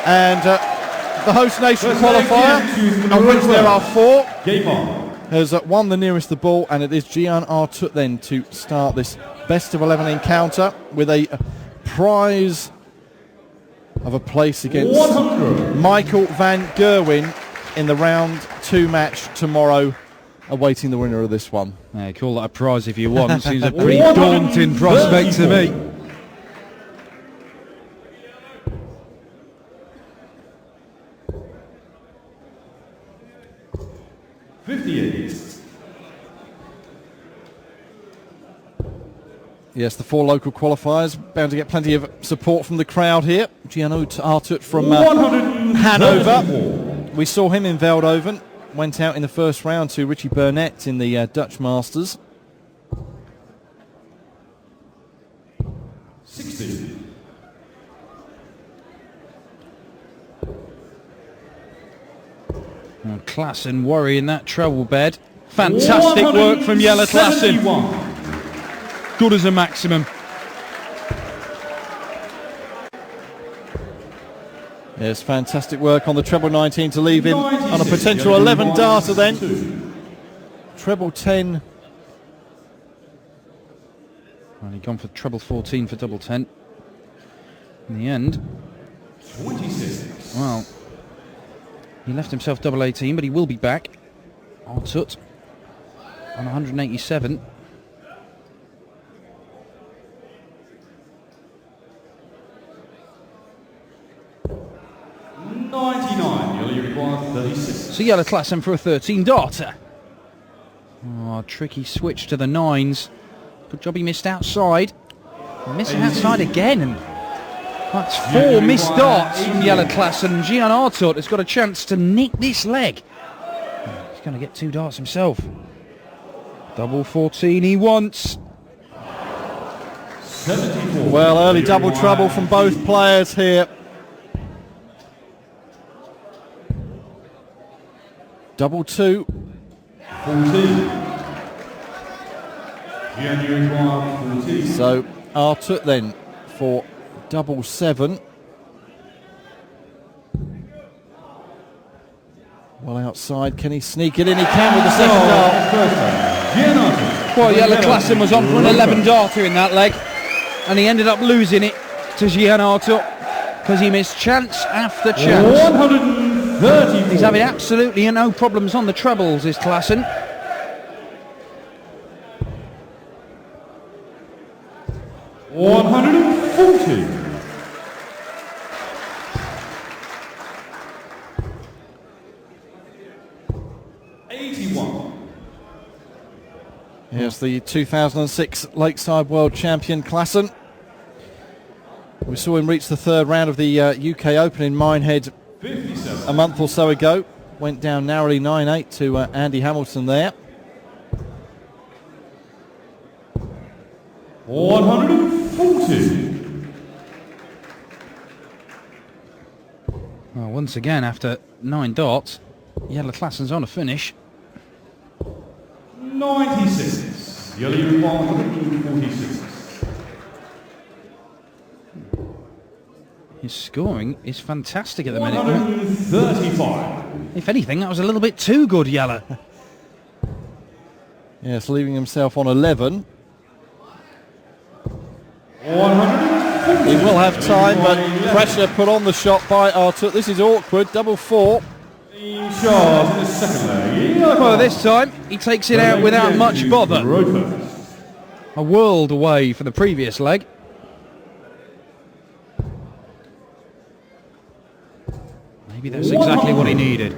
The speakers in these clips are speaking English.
And the host nation qualifier, of which there are 4, has won the nearest the ball, and it is Jyhan Artut then to start this best of 11 encounter with a prize of a place against Michael van Gerwen in the round 2 match tomorrow, awaiting the winner of this one. Yeah, call that a prize if you want. Seems a pretty daunting prospect to me. Yes, the 4 local qualifiers bound to get plenty of support from the crowd here. Jyhan Artut from Hanover. We saw him in Veldhoven. Went out in the first round to Richie Burnett in the Dutch Masters. 60. Well, Klaasen worrying that treble bed. Fantastic work from Jelle Klaasen. Good as a maximum. Yes, fantastic work on the treble 19 to leave him on a potential 11 darter then. Treble 10. Well, he'd gone for treble 14 for double 10. In the end, 26. Well, he left himself double 18, but he will be back. Artut on 187. So Jelle Klaasen for a 13 darter. Oh, tricky switch to the 9s. Good job he missed outside. Missing outside again, and that's 4 missed darts from Jelle Klaasen. Jyhan Artut has got a chance to nick this leg. He's going to get 2 darts himself. Double 14 he wants. Well, early double trouble from both players here. Double 2. 14. So Artut then for double 7. Well outside, can he sneak it in? He can with the second dart. Well, Jelle Klaasen was on for an 11 darter in that leg, and he ended up losing it to Jyhan Artut because he missed chance after chance. 130. He's having absolutely no problems on the trebles, is Klaasen. $140. Here's the 2006 Lakeside World Champion Klaasen. We saw him reach the 3rd round of the UK Open in Minehead 57. a month or so ago. Went down narrowly 9-8 to Andy Hamilton there. 140. Well, once again, after 9 darts, Jelle Klaasen's on a finish. 96. Jelle 146. His scoring is fantastic at the minute. 135. If anything, that was a little bit too good, Jelle. Yes, leaving himself on 11. 140. He will have time, but pressure put on the shot by Artut. This is awkward. Double 4. Shot in the second leg. Well, this time he takes it out without much bother. A world away from the previous leg. Maybe that's exactly what he needed.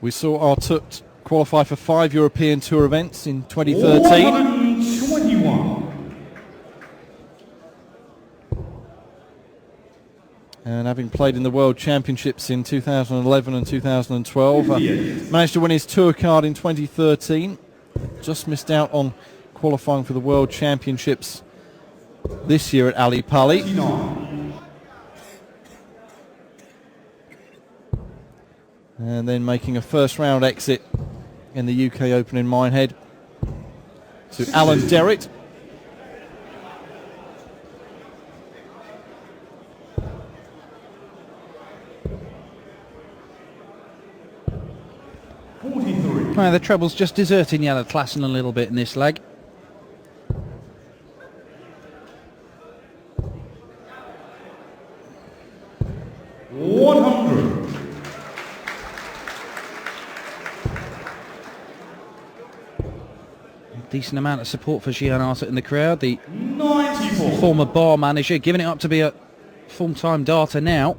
We saw Artut qualify for 5 European Tour events in 2013. 121. And having played in the World Championships in 2011 and 2012, managed to win his tour card in 2013. Just missed out on qualifying for the World Championships this year at Ali Pali. And then making a first round exit in the UK Open in Minehead to Alan Derritt. Well, the treble's just deserting Jelle Klaasen a little bit in this leg. Decent amount of support for Jyhan Artut in the crowd. The 94. former bar manager giving it up to be a full-time darter now.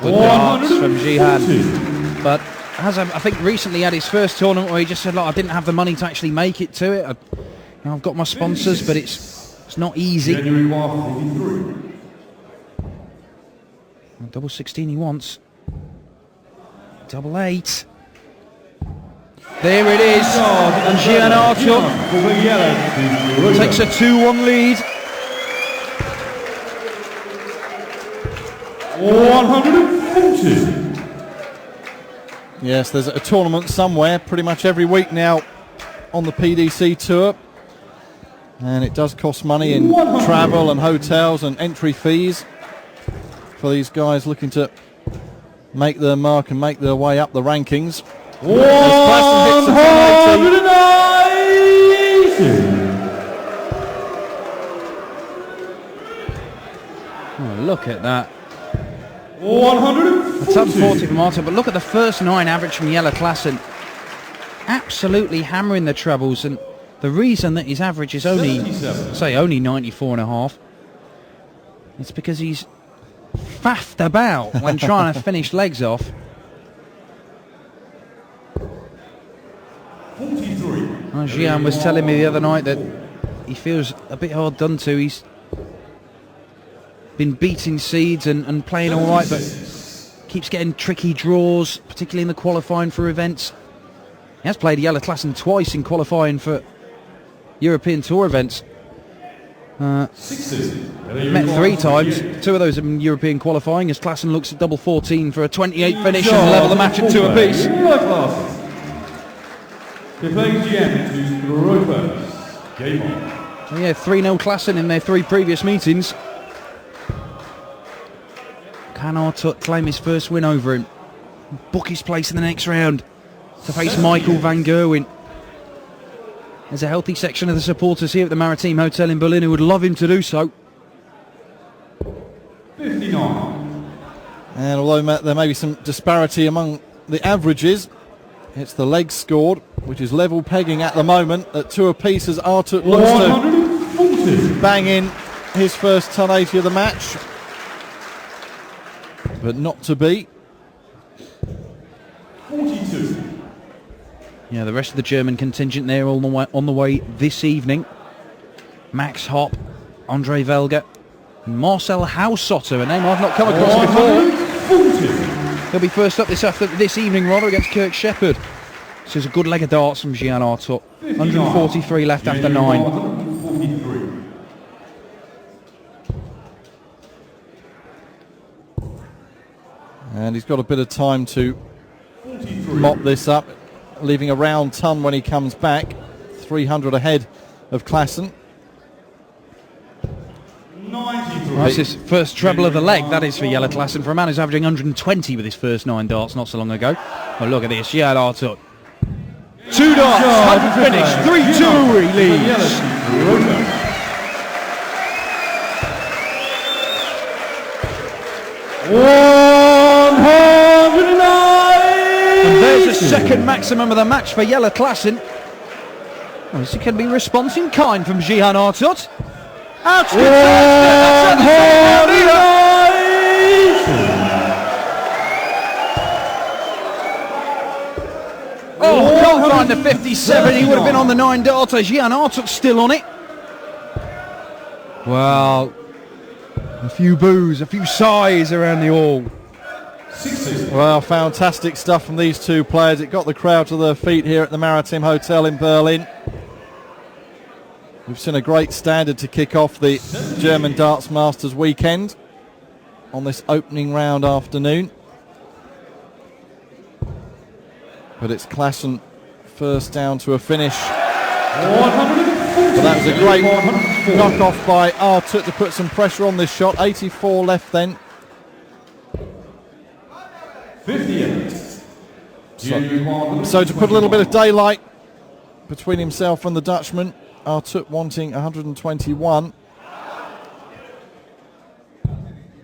Good darts from Jyhan. But has I think recently had his first tournament where he just said, look, I didn't have the money to actually make it to it. I've got my sponsors, but it's not easy. January 1, 43. Double 16 he wants. Double 8. There it is. And Jyhan Artut takes a 2-1 lead. 140. Yes, there's a tournament somewhere pretty much every week now on the PDC tour. And it does cost money in travel and hotels and entry fees for these guys looking to make their mark and make their way up the rankings. 190. Oh, look at that. 140. A top 40 from Artut, but look at the first 9 average from Jelle Klaasen. Absolutely hammering the trebles, and the reason that his average is only 94.5, it's because he's faffed about when trying to finish legs off. 43. Jyhan was telling me the other night that he feels a bit hard done to. He's been beating seeds and playing all right, but keeps getting tricky draws, particularly in the qualifying for events. He has played Jelle Klaasen twice in qualifying for European Tour events. Met 3 times. 2 of those have been European qualifying, as Klaasen looks at double 14 for a 28 finish and level the match at 2 apiece. Jelle Klaasen. They're playing GM to Europa. Game on. Well, yeah, 3-0 Klaasen in their 3 previous meetings. Can Artut claim his first win over him? Book his place in the next round to face Michael van Gerwen. There's a healthy section of the supporters here at the Maritime Hotel in Berlin who would love him to do so. 59. And although there may be some disparity among the averages, it's the legs scored, which is level pegging at the moment at 2 apiece as Artut looks to 140. bang in his first 1080 of the match. But not to be. 42. Yeah, the rest of the German contingent there on the way this evening. Max Hopp, Andre Velger, and Marcel Haussotter, a name I've not come across before. 140. He'll be first up this evening rather against Kirk Shepherd. This is a good leg of darts from Jyhan Artut. 143 left after 9. 143. And he's got a bit of time to mop this up, leaving a round ton when he comes back. 300 ahead of Klaasen. 93. That's his first treble of the leg, that is for Jelle Klaasen, for a man who's averaging 120 with his first 9 darts not so long ago. Oh, look at this, Jyhan Artut. 2 darts, 100 finish, 3-2 he leads. And there's the second maximum of the match for Jelle Klaasen. Oh, this can be response in kind from Jyhan Artut. Oh, can't find the 57. He would have been on the 9 darter. Jyhan Artut still on it. Well, a few boos, a few sighs around the hall. Well, fantastic stuff from these 2 players. It got the crowd to their feet here at the Maritime Hotel in Berlin. We've seen a great standard to kick off the German Darts Masters weekend on this opening round afternoon. But it's Klaasen first down to a finish. But that was a great knock-off by Artut to put some pressure on this shot. 84 left then. 58. So to put a little bit of daylight between himself and the Dutchman, Artut wanting 121.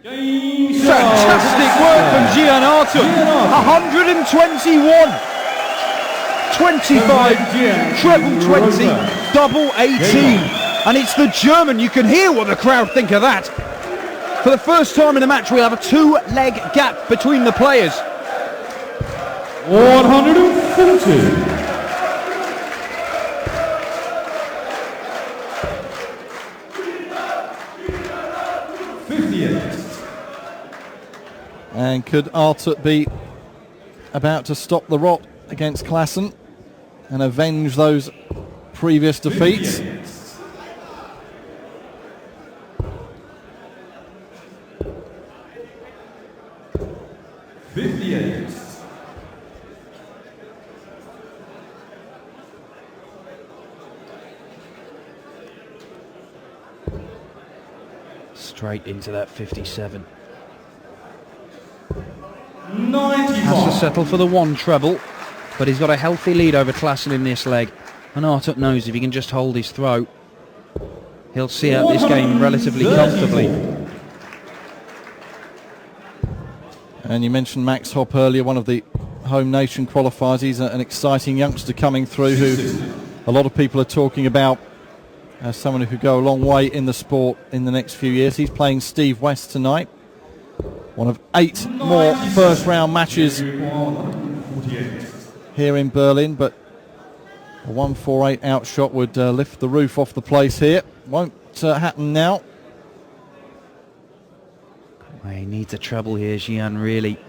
Fantastic work from Jyhan Artut. 121. 25, treble 20, double 18. And it's the German. You can hear what the crowd think of that. For the first time in the match, we have a 2-leg gap between the players. 140. And could Artut be about to stop the rot against Klaasen and avenge those previous defeats? 58. Straight into that 57. 95. Has to settle for the 1 treble, but he's got a healthy lead over Klaasen in this leg. And Artut knows if he can just hold his throat, he'll see out this game relatively comfortably. And you mentioned Max Hopp earlier, one of the home nation qualifiers. He's an exciting youngster coming through who a lot of people are talking about as someone who could go a long way in the sport in the next few years. He's playing Steve West tonight. One of 8 more first round matches here in Berlin, but a 148 outshot would lift the roof off the place here. Won't happen now. Well, he needs a treble here, Jyhan, really.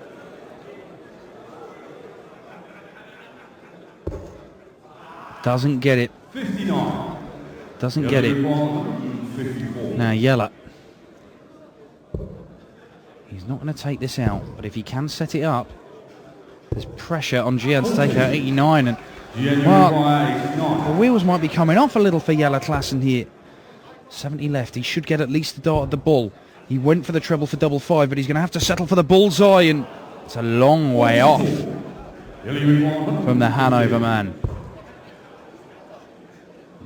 Doesn't get it. 59. Doesn't get it. Now Jelle. He's not going to take this out, but if he can set it up, there's pressure on Jyhan to take out 89. And well, the wheels might be coming off a little for Jelle Klaasen here. 70 left. He should get at least a dart at the bull. He went for the treble for double 5, but he's going to have to settle for the bullseye, and it's a long way off from the Hanover man.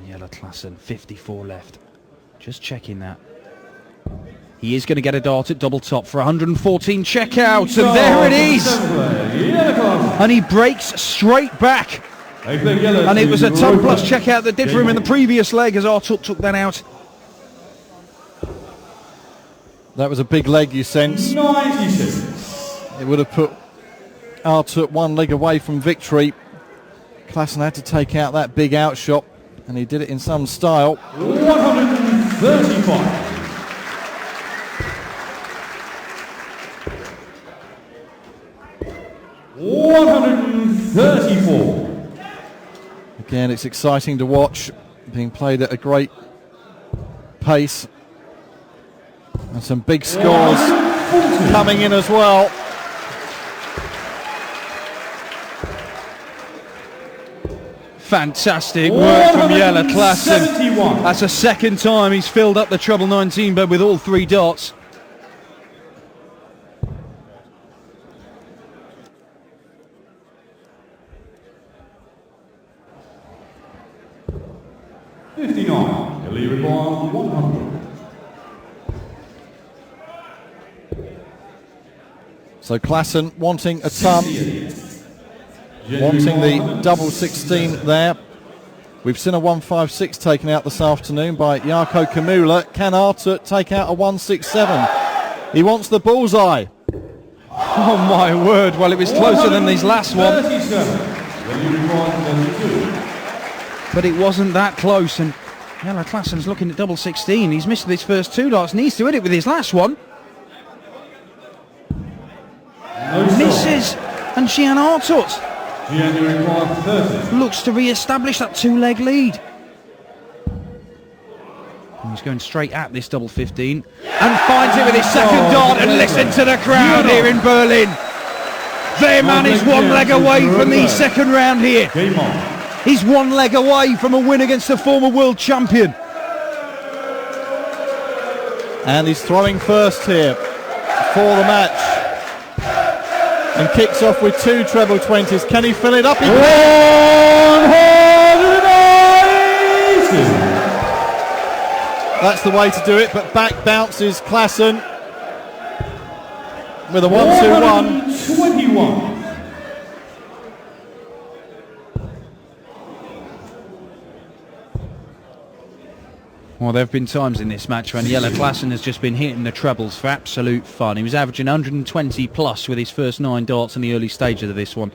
Jelle Klaasen, 54 left. Just checking that. He is going to get a dart at double top for 114 checkouts, and there it is! And he breaks straight back. And it was a ton plus checkout that did for him in the previous leg as Artut took that out. That was a big leg, you sense. 96. It would have put Artut 1 leg away from victory. Klaasen had to take out that big outshot, and he did it in some style. 135. $134. Again, it's exciting to watch, being played at a great pace. And some big scores coming in as well. Fantastic work from Jelle Klaasen. 171. That's the second time he's filled up the treble 19 bed with all 3 darts. So Klaasen wanting a ton, wanting the double 16 there. We've seen a 156 taken out this afternoon by Jarkko Kamula. Can Artut take out a 167? He wants the bullseye. Oh my word, well it was closer than his last one. But it wasn't that close, and Jelle Klaasen's looking at double 16. He's missed his first 2 darts, needs to hit it with his last one. Misses, and Jyhan Artut looks to re-establish that 2-leg lead. And he's going straight at this double 15 and finds it with his second dart, and listen to the crowd here in Berlin. Their man is 1 leg away from the second round here. He's 1 leg away from a win against the former world champion. And he's throwing first here for the match. and kicks off with 2 treble 20s. Can he fill it up? He can. 180. That's the way to do it, but back bounces Klaasen with a 1-2-1. 121. Well, there have been times in this match when Jelle Klaasen has just been hitting the trebles for absolute fun. He was averaging 120 plus with his first 9 darts in the early stages of this one.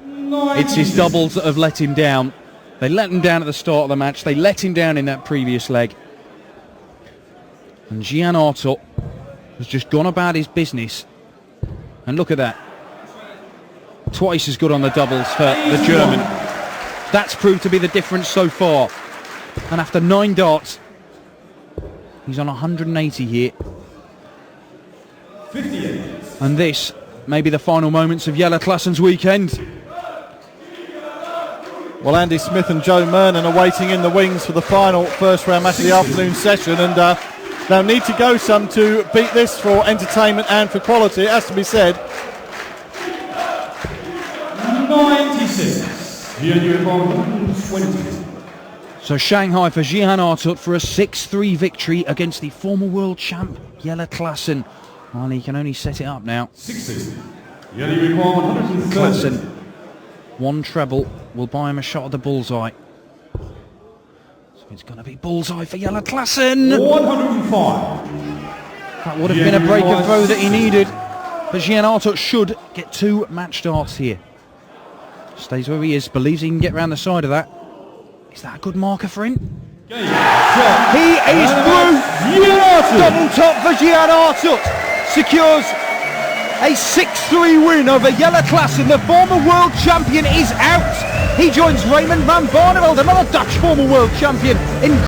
It's his doubles that have let him down. They let him down at the start of the match. They let him down in that previous leg. And Jyhan Artut has just gone about his business. And look at that. Twice as good on the doubles for the German. That's proved to be the difference so far. And after 9 darts, he's on 180 here. 58. And this may be the final moments of Jelle Klaasen's weekend. Well, Andy Smith and Joe Mernon are waiting in the wings for the final first round match of the afternoon session, and they'll need to go some to beat this for entertainment and for quality, it has to be said. 96. Jyhan 120. So Shanghai for Jyhan Artut for a 6-3 victory against the former world champ Jelle Klaasen. Well, he can only set it up now. 60. Jyhan 130. Klaasen, 1 treble will buy him a shot at the bullseye. So it's going to be bullseye for Jelle Klaasen. 105. That would have been a break of throw that he needed. But Jyhan Artut should get 2 match darts here. Stays where he is, believes he can get round the side of that. Is that a good marker for him? He is through! Double top for Jyhan Artut. Secures a 6-3 win over Jelle Klaasen. The former world champion is out. He joins Raymond van Barneveld, another Dutch former world champion, in